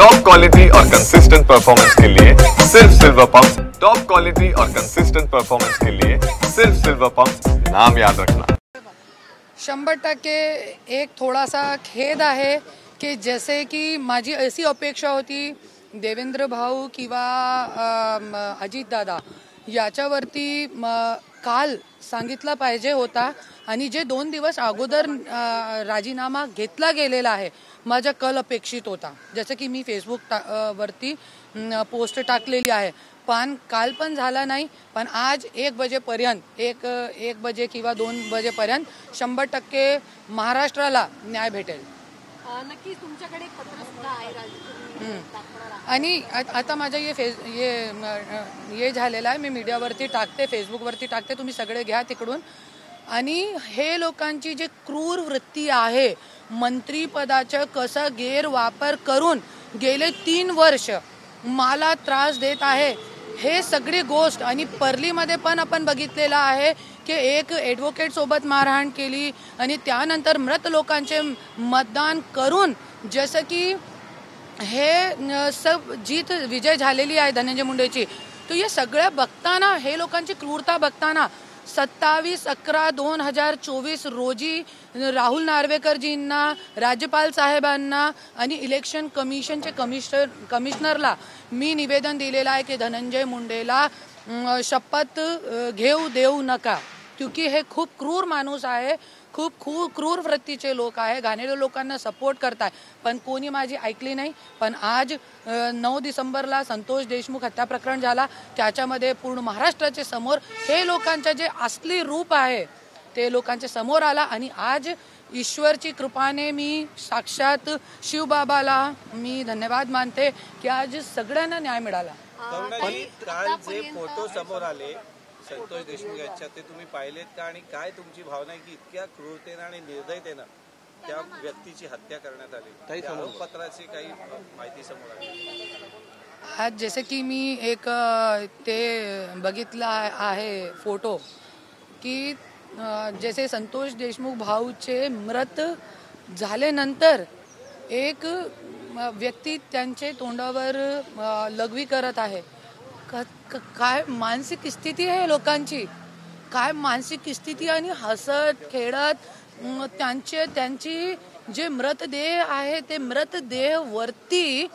Top quality और consistent performance के लिए सिर्फ सिल्वर पंप। टॉप क्वालिटी और कंसिस्टेंट परफॉर्मेंस के लिए सिर्फ सिल्वर पंप, नाम याद रखना। 100% एक थोडासा खेद आहे की जैसे की माझी अशी अपेक्षा होती देवेंद्र भाऊ किंवा अजित दादा याच्यावरती काल सांगितलं पाहिजे होता आणि जे 2 दिवस अगोदर राजीनामा घेतला गेलेला आहे माझा कल अपेक्षित होता। जसे की मी फेसबुक वरती पोस्ट टाकलेली आहे, पण काल पण झाला नाही, पण आज 1 बजेपर्यंत एक बजे किंवा 2 बजेपर्यंत 100% महाराष्ट्राला न्याय भेटेल। नक्कीच तुमच्याकडे एक पत्र सुद्धा आहे आणि आता माझा ये झालेला आहे, मी मीडियावरती टाकते, फेसबुकवरती टाकते, तुम्ही सगळे घ्या तिकडून। आणि हे लोकांची जे क्रूर वृत्ती आहे मंत्रीपदाचा कसा गैरवापर करून गेले 3 वर्ष मला त्रास देत आहे, हे सगळी गोष्ट आणि पर्लीमध्ये पण आपण बघितलेला आहे की एक ॲडव्होकेट सोबत मारहाण केली आणि त्यानंतर मृत लोकांचे मतदान करून जसं की हे सब जीत विजय झालेली आहे धनंजय मुंडेची। तो हे सगळं बघताना हे लोकांची क्रूरता बघताना 27/11/2024 रोजी राहुल नार्वेकरजींना, राज्यपाल साहेबांना आणि इलेक्शन कमिशनचे कमिशनरला मी निवेदन दिलेलं आहे की धनंजय मुंडेला शपथ घेऊ देऊ नका, क्योंकि हे खूप क्रूर माणूस आहे, खूप क्रूर वृत्तीचे लोक आहे, घाणेरड्या लोकांना सपोर्ट करताय, पण कोणी माझी ऐकली नाही। पण आज 9 डिसेंबरला संतोष देशमुख हत्या प्रकरण झाला, त्याच्यामध्ये पूर्ण महाराष्ट्राचे समोर हे लोकांचे जे असली रूप आहे ते लोकांच्या समोर आला आणि आज ईश्वरची कृपाने मी साक्षात शिवबाबाला मी धन्यवाद मानते की आज सगळ्यांना न्याय मिळाला। काल जे फोटो समोर आले संतोष देशमुख यांच्या ते तुम्ही पाहिलेत का आणि काय तुमची भावना आहे की इतक्या क्रूरतेने आणि निर्दयतेने त्या व्यक्तीची हत्या करण्यात आली? आरोपपत्राची काही माहिती समोर आली आज जसे की मी एक ते बघितला आहे फोटो की जैसे संतोष देशमुख भाऊचे मृत झाल्यानंतर एक व्यक्ती त्यांचे तोंडावर लघवी करत आहे। काय मानसिक स्थिती आहे लोकांची, काय मानसिक स्थिती आणि हसत खेळत त्यांची जे मृतदेह आहे ते मृतदेह वरती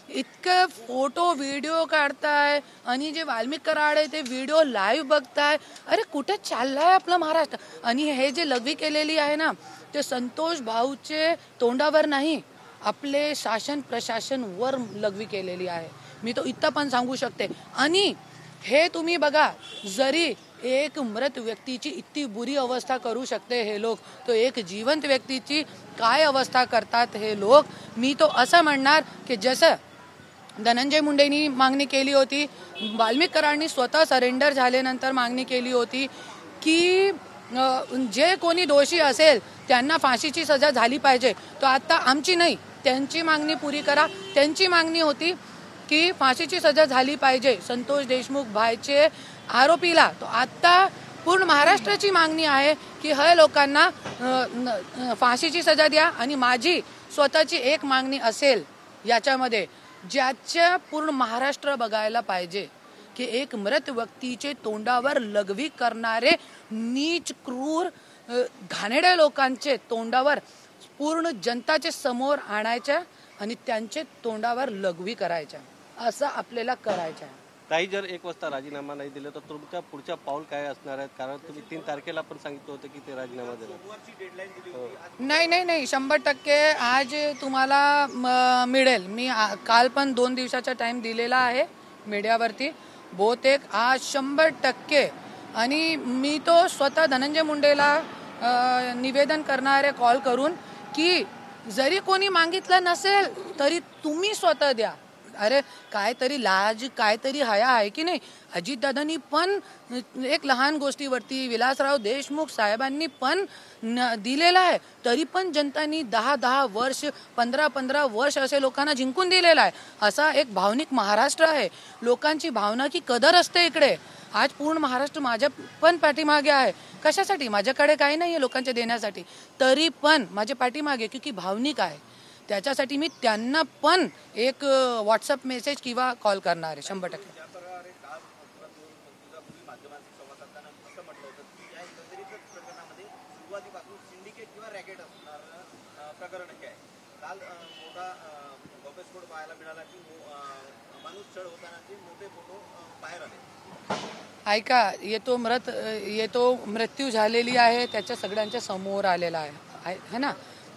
इतके फोटो व्हिडिओ काढताय आणि जे वाल्मिक कराड आहे ते व्हिडिओ लाईव्ह बघताय। अरे कुठे चाललाय आपलं महाराष्ट्र? आणि हे जे लघवी केलेली आहे ना ते संतोष भाऊचे तोंडावर नाही, आपले शासन प्रशासन वर लघवी केलेली आहे। मी तो इतका पण सांगू शकते। आणि हे तुम्ही बघा, जरी एक मृत व्यक्तीची इतकी बुरी अवस्था करू शकते हे लोक, तो एक जिवंत व्यक्तीची काय अवस्था करतात हे लोक। मी तो असं म्हणणार की जसं धनंजय मुंडेंनी मागणी केली होती, वाल्मिक कराडनी स्वतः सरेंडर झाल्यानंतर मागणी केली होती की जे कोणी दोषी असेल त्यांना फाशीची सजा झाली पाहिजे, तो आता आमची नाही त्यांची मागणी पुरी करा। त्यांची मागणी होती की फाशीची सजा झाली पाहिजे संतोष देशमुख भाईचे आरोपीला, तो आता पूर्ण महाराष्ट्राची मागणी आहे की हे लोकांना फाशीची सजा द्या। आणि माझी स्वतःची एक मागणी असेल याच्यामध्ये ज्याच्या पूर्ण महाराष्ट्र बघायला पाहिजे की एक मृत व्यक्तीचे तोंडावर लघवी करणारे नीच क्रूर घाणेरड्या लोकांचे तोंडावर पूर्ण जनताचे समोर आणायच्या आणि त्यांचे तोंडावर लघवी करायच्या, असं आपल्याला करायचं आहे। ताई, जर 1 वाजता राजीनामा नाही दिला तर तुमचा पुढचा पाऊल काय असणार आहे? कारण तुम्ही 3 तारखेला पण सांगितलं होतं की ते राजीनामा देणार। नाही 100% आज तुम्हाला मिळेल। मी काल पण 2 दिवसाचा टाइम दिलेला आहे मीडियावरती, बहुतेक आज 100%। आणि मी तो स्वतः धनंजय मुंडेला निवेदन करणार आहे कॉल करून की जरी कोणी मागितलं नसेल तरी तुम्ही स्वतः द्या। अरे काहीतरी लाज, काहीतरी हया आहे की नाही? अजितदादांनी पण एक लहान गोष्टीवरती विलासराव देशमुख साहेबांनी पण दिलेला आहे, तरी पण जनतांनी 10-10 वर्ष 15-15 वर्ष असे लोकांना जिंकून दिलेला आहे। असा एक भावनिक महाराष्ट्र आहे, लोकांची भावना की कदर असते इकडे। आज पूर्ण महाराष्ट्र माझ्या पण पाठीमागे आहे। कशासाठी? माझ्याकडे काही नाही आहे लोकांच्या देण्यासाठी, तरी पण माझ्या पाठीमागे क्योंकि भावनिक आहे। त्याच्यासाठी मी त्यांना पण एक व्हॉट्सअप मेसेज किंवा कॉल करणार आहे 100%. ऐका, ये तो मृत्यू झालेली आहे त्याच्या सगळ्यांच्या समोर आलेला आहे है ना.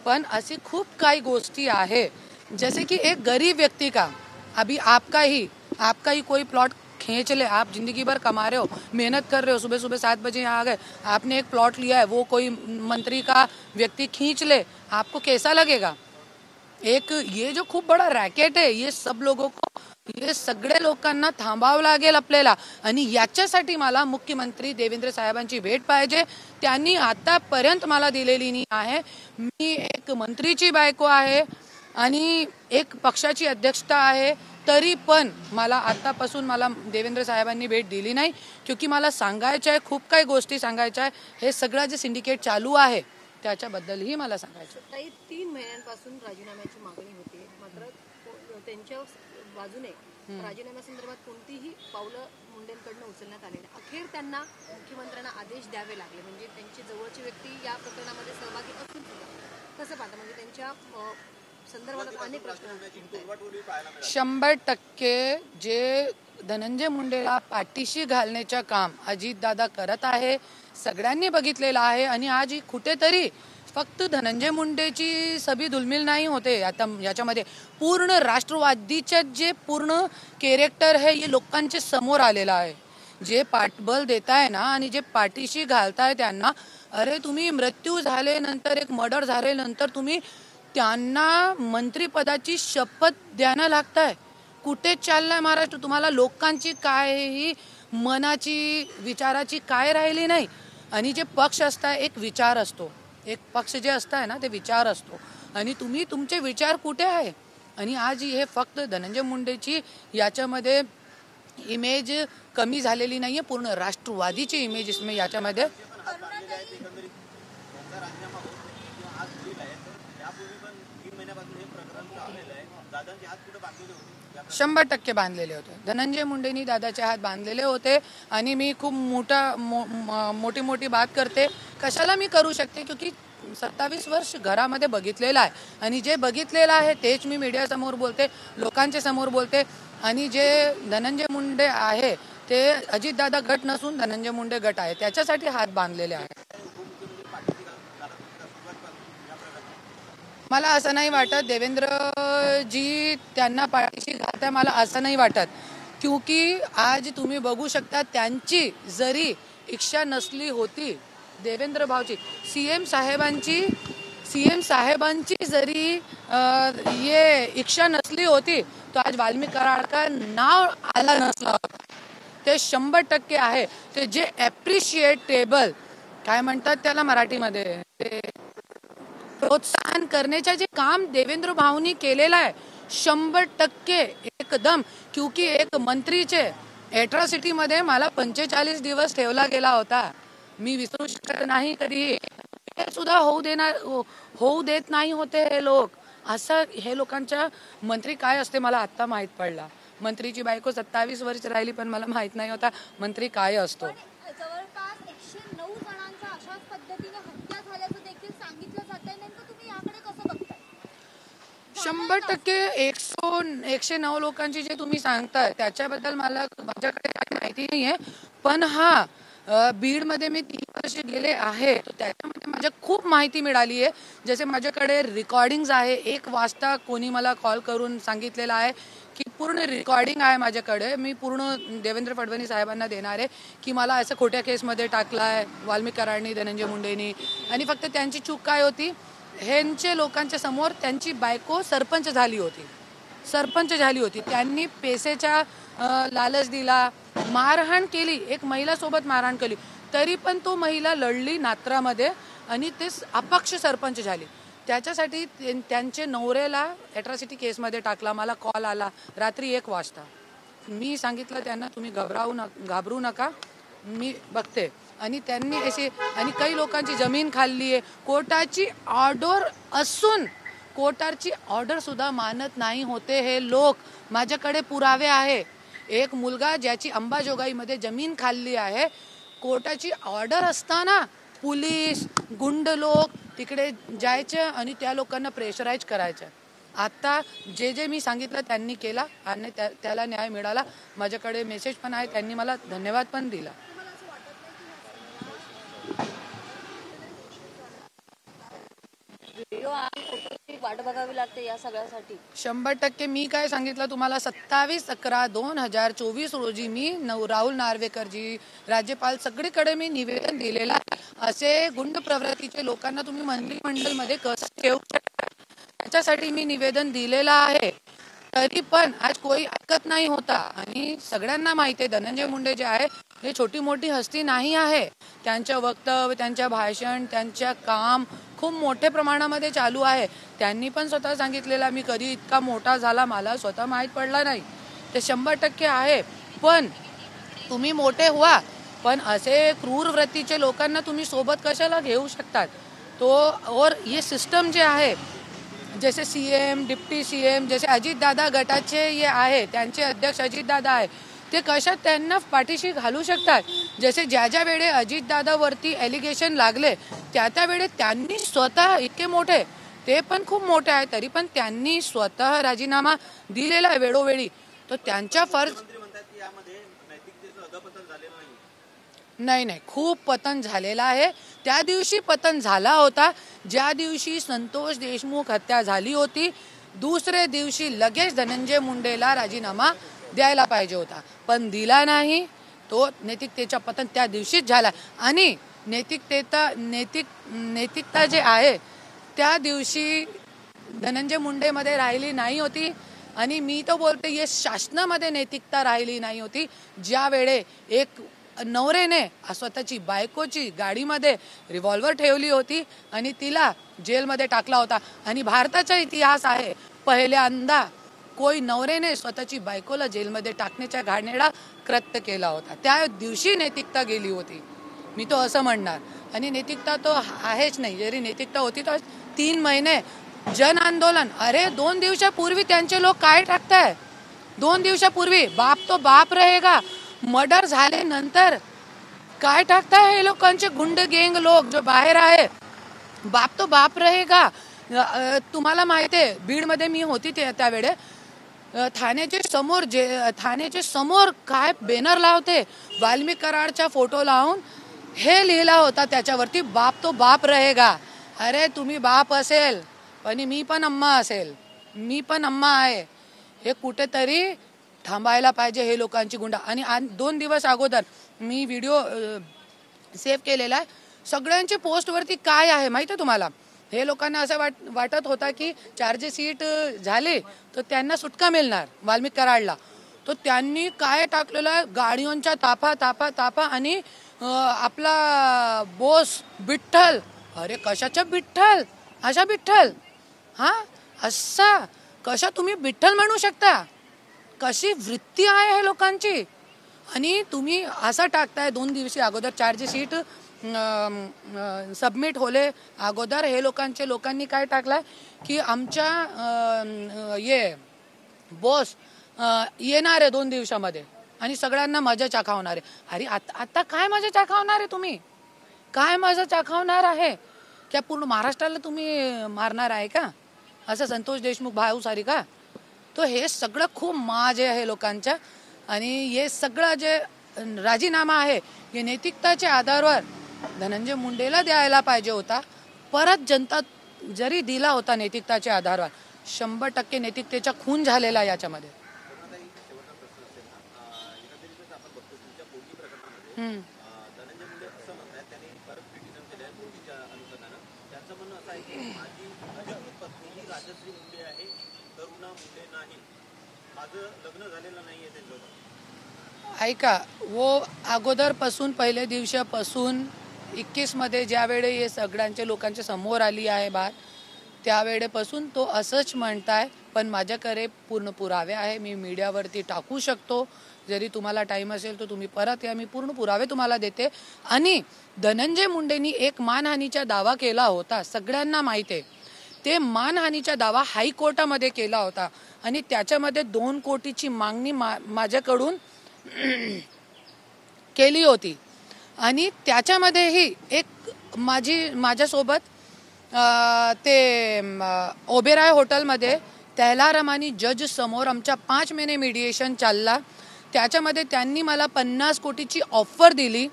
पण अशी खूप काही गोष्टी आहे, जैसे कि एक गरीब व्यक्ति का अभी आपका ही कोई प्लॉट खींच ले, आप जिंदगी भर कमा रहे हो, मेहनत कर रहे हो, सुबह सुबह 7 बजे यहाँ आ गए, आपने एक प्लॉट लिया है, वो कोई मंत्री का व्यक्ति खींच ले, आपको कैसा लगेगा? एक ये जो खूप बडा रॅकेट आहे, ये सब लोगों को, ये सगळे लोकांना थांबावं लागेल आपल्याला. आणि याच्यासाठी मला मुख्यमंत्री देवेंद्र साहेबांची भेट पाहिजे. त्यांनी आतापर्यंत मला दिलेली नाही आहे. मी एक मंत्रीची बायको आहे आणि एक पक्षाची अध्यक्षता आहे, तरी पण मला आतापासून मला देवेंद्र साहेबांनी भेट दिली नाही. क्योंकि मला सांगायचं आहे, खूप काही गोष्टी सांगायच्या आहे. हे सगळं जे सिंडिकेट चालू आहे त्याच्याबद्दलही मला सांगायचं. 3 महिन्यांपासून राजीनाम्याची मागणी होते, मात्र त्यांच्या बाजूने राजीनाम्यासंदर्भात कोणतीही पावलं मुंडेंकडून उचलण्यात आले नाही. अखेर त्यांना मुख्यमंत्र्यांना आदेश द्यावे लागले, म्हणजे त्यांची जवळची व्यक्ती या प्रकरणामध्ये सहभागी असून सुद्धा कसं पाहता, म्हणजे त्यांच्या संदर्भात अनेक प्रश्न. 100% जे धनंजय मुंडेला पाठीशी घालण्याचं काम अजितदादा करत आहे, सगळ्यांनी बघितलेलं आहे. आणि आज कुठेतरी फक्त धनंजय मुंडेची सभी धुलमिल नाही होते, आता याच्यामध्ये पूर्ण राष्ट्रवादीचे जे पूर्ण कॅरेक्टर आहे हे लोकांच्या समोर आलेला आहे. जे पाठबळ देताय ना आणि जे पाठीशी घालताय त्यांना, अरे तुम्ही मृत्यू झाल्यानंतर, एक मर्डर झाल्यानंतर तुम्ही त्यांना मंत्रिपदाची शपथ द्यायला लागताय. कुठे चाललाय महाराष्ट्र? तुम्हाला लोकांची काही मनाची विचाराची काय राहिली नाही. आणि जे पक्ष असता, एक विचार असतो, एक पक्ष जे असताय ना ते विचार असतो, आणि तुम्ही तुमचे विचार कुठे आहे? आणि आज हे फक्त धनंजय मुंडेची याच्यामध्ये इमेज कमी झालेली नाहीये, पूर्ण राष्ट्रवादीची इमेज इसमें याच्यामध्ये. 100% बांधलेले होते. धनंजय मुंडेंनी दादाचे हात बांधलेले होते. आणि मी खूप मोठी बात करते, कशाला मी करू शकते, क्योंकि 27 वर्ष घरामध्ये बघितलेलं आहे. आणि जे बघितलेलं आहे तेच मी मीडियासमोर बोलते, लोकांच्या समोर बोलते. आणि जे धनंजय मुंडे आहे ते अजितदादा गट नसून धनंजय मुंडे गट आहे, त्याच्यासाठी हात बांधलेले आहे. मला असं नाही वाटत देवेंद्रजी त्यांना पाठीशी घालताय, मला असं नाही वाटत. क्योंकि आज तुम्ही बघू शकता, त्यांची जरी इच्छा नसली होती, देवेंद्र भाऊची, सीएम साहेबांची जरी ये इच्छा नसली होती, तो आज वाल्मिक कराड का नाव आला नसला होता. ते 100% आहे. ते जे ॲप्रिशिएटेबल काय म्हणतात त्याला मराठीमध्ये, ते प्रोत्साहन करण्याचे जे काम देवेंद्र भाऊनी केलेलं आहे 100% एकदम. क्योंकि एक मंत्रीचे ॲट्रॉसिटी मध्ये मला 45 दिवस ठेवला गेला होता, मी विसरू शकत नाही कधी. हे सुद्धा होऊ देत नाही होते हे लोक. असं हे लोकांच्या मंत्री काय असते मला आता माहित पडला. मंत्रीची बायको 27 वर्ष राहिली, पण मला माहित नाही होता मंत्री काय असतो. जवळपास 109 जणांचा अशाच पद्धतीने हत्या झाल्याचं देखील सांगितलं जातंय. नेमकं तुम्ही याकडे कसं बघताय? 100% 109 लोकांची जे तुम्ही सांगताय त्याच्याबद्दल माझ्याकडे काही माहिती नाहीये. पण हा बीडमध्ये मी 3 वर्ष गेले आहे, तर त्याच्यामध्ये माझ्या खूप माहिती मिळाली आहे. जसे माझ्याकडे रेकॉर्डिंग्स आहे. 1 वाजता कोणी मला कॉल करून सांगितलेलं आहे की पूर्ण रेकॉर्डिंग आहे माझ्याकडे, मी पूर्ण देवेंद्र फडणवीस साहेबांना देणार आहे की मला असं खोट्या केसमध्ये टाकला आहे वाल्मिक कराडनी, धनंजय मुंडेनी. आणि फक्त त्यांची चूक काय होती, ह्यांचे लोकांच्या समोर त्यांची बायको सरपंच झाली होती. त्यांनी पैशाचा लालच दिला, मारहाण केली, एक महिलासोबत मारहाण केली, तरी पण तो महिला लढली नात्रामध्ये आणि ते अपक्ष सरपंच झाली. त्याच्यासाठी त्यांचे नवऱ्याला ॲट्रॉसिटी केसमध्ये टाकला. मला कॉल आला रात्री 1 वाजता. मी सांगितलं त्यांना, तुम्ही घाबरू नका, मी बघते. आणि त्यांनी असे, आणि काही लोकांची जमीन खाल्ली आहे, कोर्टाची ऑर्डर असून कोर्टाची ऑर्डर सुद्धा मानत नाही होते हे लोक. माझ्याकडे पुरावे आहे. एक मुलगा ज्याची अंबाजोगाईमध्ये जमीन खाल्ली आहे, कोर्टाची ऑर्डर असताना पोलीस गुंड लोक तिकडे जायचे आणि त्या लोकांना प्रेशराईज करायचे. आता जे मी सांगितलं त्यांनी केला आणि त्याला न्याय मिळाला. माझ्याकडे मेसेज पण आहे, त्यांनी मला धन्यवाद पण दिला. वाट बघावी लागते या सगळ्यासाठी. 100% मी काय सांगितलं तुम्हाला, 27/11/2024 रोजी मी राहुल नार्वेकरजी, राज्यपाल सगळीकडे मी निवेदन दिलेला. असे गुंड प्रवृत्तीचे लोकांना तुम्ही मंत्रिमंडळमध्ये कसं ठेवू शकता याच्यासाठी मी निवेदन दिलेलं आहे. तरी पण आज कोणी ऐकत नाही होता. आणि सगळ्यांना माहिती आहे धनंजय मुंडे जे आहे हे छोटी मोठी हस्ती नाही आहे. त्यांच्या वक्तव्य, त्यांच्या भाषण, त्यांच्या काम खूप मोठ्या प्रमाणामध्ये चालू आहे. त्यांनी पण स्वतः सांगितलेला मी कधी इतका मोठा झाला मला स्वतः माहीत पडला नाही. ते 100% आहे. पण तुम्ही मोठे व्हा, पण असे क्रूर वृत्तीचे लोकांना तुम्ही सोबत कशाला घेऊ शकतात. तो और ये सिस्टम जे आहे, जैसे सीएम, डिप्टी सीएम, जैसे अजितदादा गटाचे ये आहे, त्यांचे अध्यक्ष अजितदादा आहे, ते कशा त्यांना पाठीशी घालू शकतात. जसे ज्या वेळे अजितदादावरती एलिगेशन लागले त्या वेळे त्यांनी स्वतः इतके मोठे, ते पण खूप मोठे आहे, तरी पण त्यांनी स्वतः राजीनामा दिलेला आहे वेळोवेळी. तो त्यांच्या फर्ज नाही, खूप पतन झालेला आहे. त्या दिवशी पतन झाला होता ज्या दिवशी संतोष देशमुख हत्या झाली होती. दुसरे दिवशी लगेच धनंजय मुंडेला राजीनामा द्यायला पाहिजे होता, पण दिला नाही. तो नैतिकतेचा पतन त्या दिवशीच झाला. आणि नैतिकता जे आहे त्या दिवशी धनंजय मुंडेमध्ये राहिली नाही होती. आणि मी तो बोलते ये शासनामध्ये नैतिकता राहिली नाही होती. ज्या वेळे एक नवरेने स्वतःची बायकोची गाडीमध्ये रिव्हॉल्वर ठेवली होती आणि तिला जेलमध्ये टाकला होता. आणि भारताचा इतिहास आहे पहिल्यांदा कोई नवरेने स्वतःची बायकोला जेलमध्ये टाकण्याच्या घाणेरडा कृत्य केला होता. त्या दिवशी नैतिकता गेली होती, मी तो असं म्हणणार. आणि नैतिकता तो आहेच नाही. जरी नैतिकता होती तर 3 महिने जन आंदोलन, अरे 2 दिवसापूर्वी त्यांचे लोक काय टाकताय. 2 दिवसापूर्वी बाप तो बाप रहेगा, मर्डर झाले नंतर काय टाकताय हे लोकांचे गुंड गँग लोक जो बाहेर आहे. बाप तो बाप रहेगा. तुम्हाला माहिती आहे बीडमध्ये मी होती त्यावेळे ठाण्याचे समोर काय बॅनर लावते, वाल्मिक कराडचा फोटो लावून हे लिहिला होता त्याच्यावरती, बाप तो बाप रहेगा. अरे तुम्ही बाप असेल पण मी पण अम्मा असेल, मी पण अम्मा आहे. हे कुठेतरी थांबायला पाहिजे हे लोकांची गुंडा. आणि 2 दिवस अगोदर मी व्हिडिओ सेव्ह केलेला आहे. सगळ्यांचे पोस्टवरती काय आहे माहिती आहे तुम्हाला, हे लोकांना असं वाटत होता की चार्जशीट झाले तर त्यांना सुटका मिळणार वाल्मिक कराडला. तो त्यांनी काय टाकलेलं, गाडींच्या ताफा आणि आपला बोस विठ्ठल. अरे कशाचा विठ्ठल, अशा विठ्ठल, हा असा कशा तुम्ही विठ्ठल म्हणू शकता. कशी वृत्ती आहे हे लोकांची. आणि तुम्ही असं टाकताय 2 दिवशी अगोदर चार्जशीट सबमिट होले अगोदर हे लोकांनी काय टाकलाय की आमच्या ये बॉस येणार आहे 2 दिवसामध्ये आणि सगळ्यांना मजा चाखवणार आहे. अरे आता काय मजा चाखवणार आहे तुम्ही, काय मजा चाखवणार आहे. क्या पूर्ण महाराष्ट्राला तुम्ही मारणार आहे का, असं संतोष देशमुख भाऊ सारी का. तो हे सगळं खूप माज आहे लोकांच्या. आणि हे सगळं जे राजीनामा आहे हे नैतिकताच्या आधारावर धनंजय मुंडेला द्यायला पाहिजे होता. परत जनता जरी दिला होता नैतिकताच्या आधारावर, 100% नैतिकतेचा खून झालेला याच्यामध्ये. ऐका, वो अगोदरपासून पहिल्या दिवसापासून 21 मध्ये ज्यावेळे हे सगळ्यांच्या लोकांच्या समोर आली आहे बात, त्यावेळेपासून तो असंच म्हणताय. पण माझ्याकडे पूर्ण पुरावे आहे, मी मीडियावरती टाकू शकतो. जरी तुम्हाला टाइम असेल तर तुम्ही परत या, मी पूर्ण पुरावे तुम्हाला देते. आणि धनंजय मुंडेंनी एक मानहानीचा दावा केला होता, सगळ्यांना माहिती आहे. ते मानहानीचा दावा हायकोर्टामध्ये केला होता आणि त्याच्यामध्ये 2 कोटीची मागणी माझ्याकडून केली होती. आणि त्याच्यामध्येही एक माझ्यासोबत ते ओबेराय हॉटेलमध्ये तैलारमानी जज समोर आमच्या 5 महिने मीडिएशन चालला. त्याच्यामध्ये त्यांनी मला 50 कोटीची ऑफर दिली.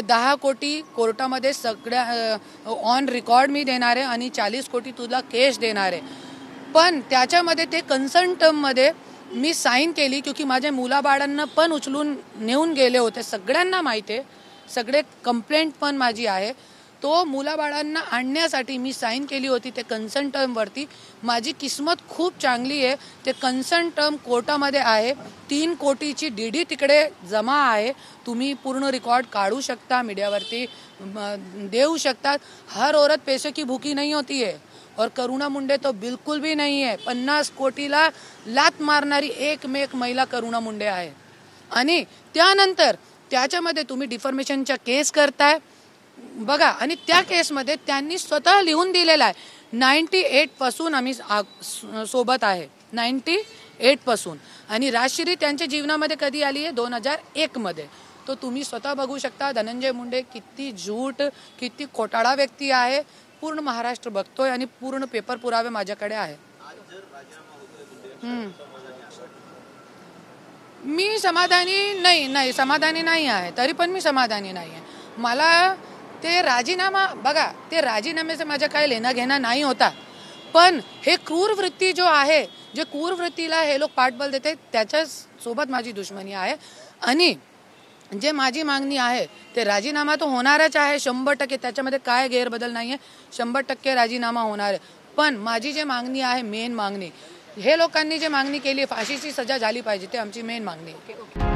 10 कोटी कोर्टामध्ये सगळ्या ऑन रेकॉर्ड मी देणार आहे आणि 40 कोटी तुला कॅश देणार आहे. पण त्याच्यामध्ये ते कन्सर्न टर्ममध्ये मी साईन केली, क्योंकि माझ्या मुलाबाळांना पण उचलून नेऊन गेले होते. सगळ्यांना माहिती आहे, सगळे कंप्लेंट पण माझी आहे. तो मुलाबाळांना आणण्यासाठी मी साईन केली होती ते कन्सर्न टर्मवरती. माझी किस्मत खूप चांगली आहे. ते कन्सर्न टर्म कोर्टामध्ये आहे. 3 कोटीची डीडी तिकडे जमा आहे. तुम्ही पूर्ण रेकॉर्ड काढू शकता, मीडियावरती देऊ शकतात. हर औरत पैसे की भूखी नहीं होती है और करुणा मुंडे तो बिल्कुल भी नहीं है. 50 कोटीला लात मारणारी एकमेक महिला करुणा मुंडे आहे. आणि त्यानंतर त्याच्यामध्ये तुम्ही डिफॉर्मेशनचा केस करताय बघा. आणि त्या केसमध्ये त्यांनी स्वतः लिहून दिलेला आहे 98 पासून आम्ही सोबत आहे, 98 पासून. आणि राजश्री त्यांच्या जीवनामध्ये कधी आली आहे 2001 मध्ये. तो तुम्ही स्वतः बघू शकता धनंजय मुंडे किती झूट, किती खोटाळा व्यक्ती आहे. पूर्ण महाराष्ट्र बघतोय आणि पूर्ण पेपर पुरावे माझ्याकडे आहे. मी समाधानी नाही आहे. तरी पण मी समाधानी नाही आहे. मला ते राजीनामा बघा, ते राजीनाम्याचे माझ्या काय लेणं घेणं नाही होता. पण हे क्रूर वृत्ती जो आहे, जे क्रूर वृत्तीला हे लोक पाठबळ देते, त्याच्या सोबत माझी दुश्मनी आहे. आणि जे माझी मागणी आहे ते राजीनामा तो होणारच आहे 100%. त्याच्यामध्ये काय गैरबदल नाही आहे. 100% राजीनामा होणार आहे. पण माझी जे मागणी आहे, मेन मागणी, हे लोकांनी जे मागणी केली फाशीची सजा झाली पाहिजे, ते आमची मेन मागणी आहे.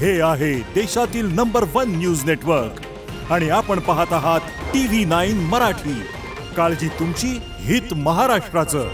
हे आहे देशातील नंबर 1 न्यूज नेटवर्क आणि आपण पाहत आहात TV9 मराठी. काळजी तुमची, हित महाराष्ट्राचं.